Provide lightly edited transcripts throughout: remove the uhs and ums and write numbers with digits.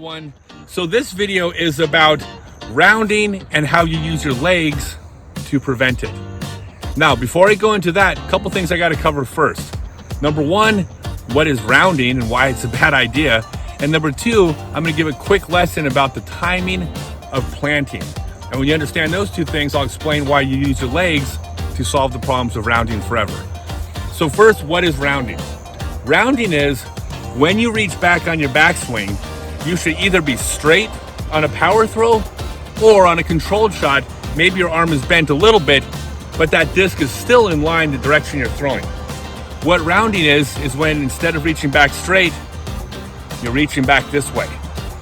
everyone. So this video is about rounding and how you use your legs to prevent it. Now, before I go into that, a couple things I got to cover first. Number one, what is rounding and why it's a bad idea. And number two, I'm going to give a quick lesson about the timing of planting. And when you understand those two things, I'll explain why you use your legs to solve the problems of rounding forever. So first, what is rounding? Rounding is when you reach back on your backswing, you should either be straight on a power throw or on a controlled shot. Maybe your arm is bent a little bit, but that disc is still in line the direction you're throwing. What rounding is when instead of reaching back straight, you're reaching back this way.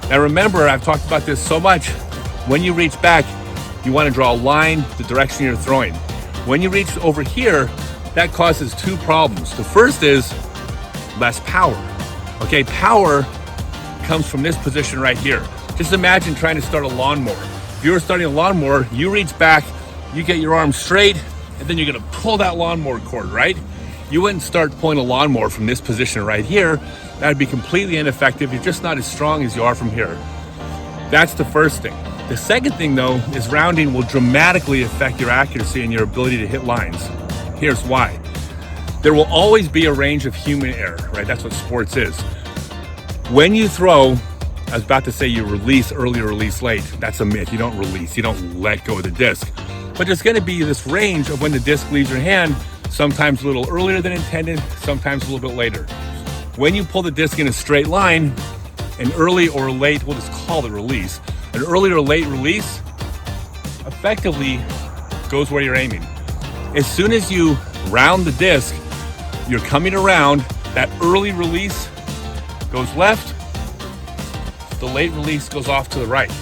Now remember, I've talked about this so much. When you reach back, you want to draw a line the direction you're throwing. When you reach over here, that causes two problems. The first is less power. Okay, power comes from this position right here. Just imagine trying to start a lawnmower. If you were starting a lawnmower, you reach back, you get your arm straight, and then you're gonna pull that lawnmower cord, right? You wouldn't start pulling a lawnmower from this position right here. That would be completely ineffective. You're just not as strong as you are from here. That's the first thing. The second thing though, is rounding will dramatically affect your accuracy and your ability to hit lines. Here's why. There will always be a range of human error, right? That's what sports is. When you throw, I was about to say you release early or release late. That's a myth. You don't release, you don't let go of the disc. But there's gonna be this range of when the disc leaves your hand, sometimes a little earlier than intended, sometimes a little bit later. When you pull the disc in a straight line, an early or late, we'll just call it release, an early or late release effectively goes where you're aiming. As soon as you round the disc, you're coming around, that early release goes left, the late release goes off to the right.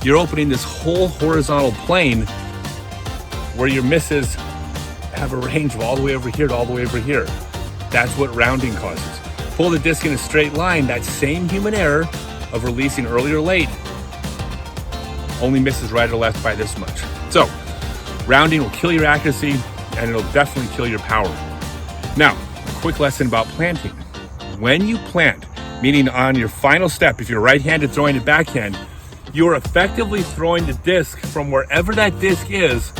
You're opening this whole horizontal plane where your misses have a range of all the way over here to all the way over here. That's what rounding causes. Pull the disc in a straight line, that same human error of releasing early or late only misses right or left by this much. So, rounding will kill your accuracy and it'll definitely kill your power. Now, a quick lesson about planting. When you plant, meaning on your final step, if you're right-handed throwing it backhand, you're effectively throwing the disc from wherever that disc is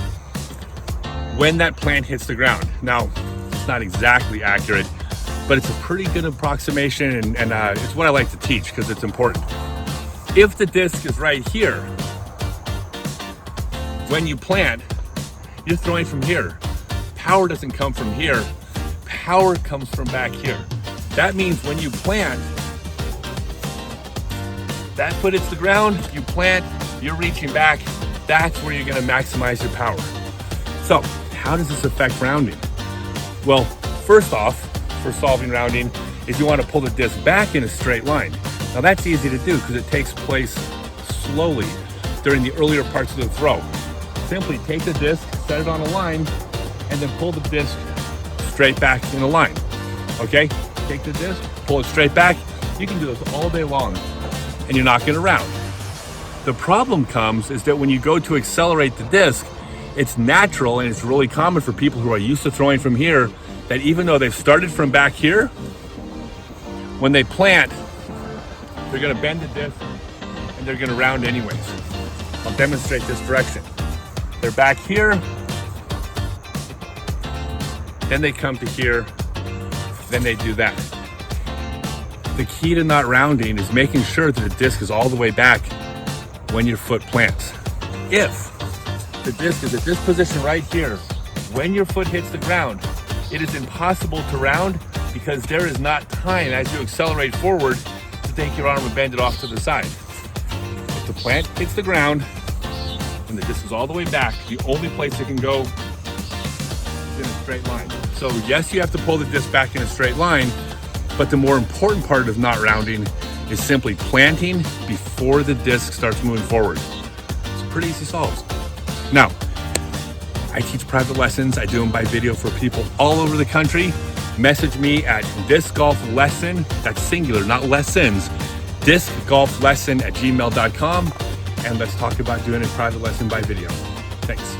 when that plant hits the ground. Now, it's not exactly accurate, but it's a pretty good approximation, and it's what I like to teach because it's important. If the disc is right here, when you plant, you're throwing from here. Power doesn't come from here. Power comes from back here. That means when you plant, that foot hits the ground, you plant, you're reaching back, that's where you're gonna maximize your power. So, how does this affect rounding? Well, first off, for solving rounding, is you wanna pull the disc back in a straight line. Now that's easy to do because it takes place slowly during the earlier parts of the throw. Simply take the disc, set it on a line, and then pull the disc straight back in a line, okay? Take the disc, pull it straight back. You can do this all day long and you're not gonna round. The problem comes is that when you go to accelerate the disc, it's natural and it's really common for people who are used to throwing from here that even though they've started from back here, when they plant, they're gonna bend the disc and they're gonna round anyways. I'll demonstrate this direction. They're back here, then they come to here, then they do that. The key to not rounding is making sure that the disc is all the way back when your foot plants. If the disc is at this position right here, when your foot hits the ground, it is impossible to round because there is not time as you accelerate forward to take your arm and bend it off to the side. If the plant hits the ground and the disc is all the way back, the only place it can go is in a straight line. So yes, you have to pull the disc back in a straight line, but the more important part of not rounding is simply planting before the disc starts moving forward. It's pretty easy solves. Now, I teach private lessons. I do them by video for people all over the country. Message me at discgolflesson, that's singular, not lessons, discgolflesson@gmail.com, and let's talk about doing a private lesson by video. Thanks.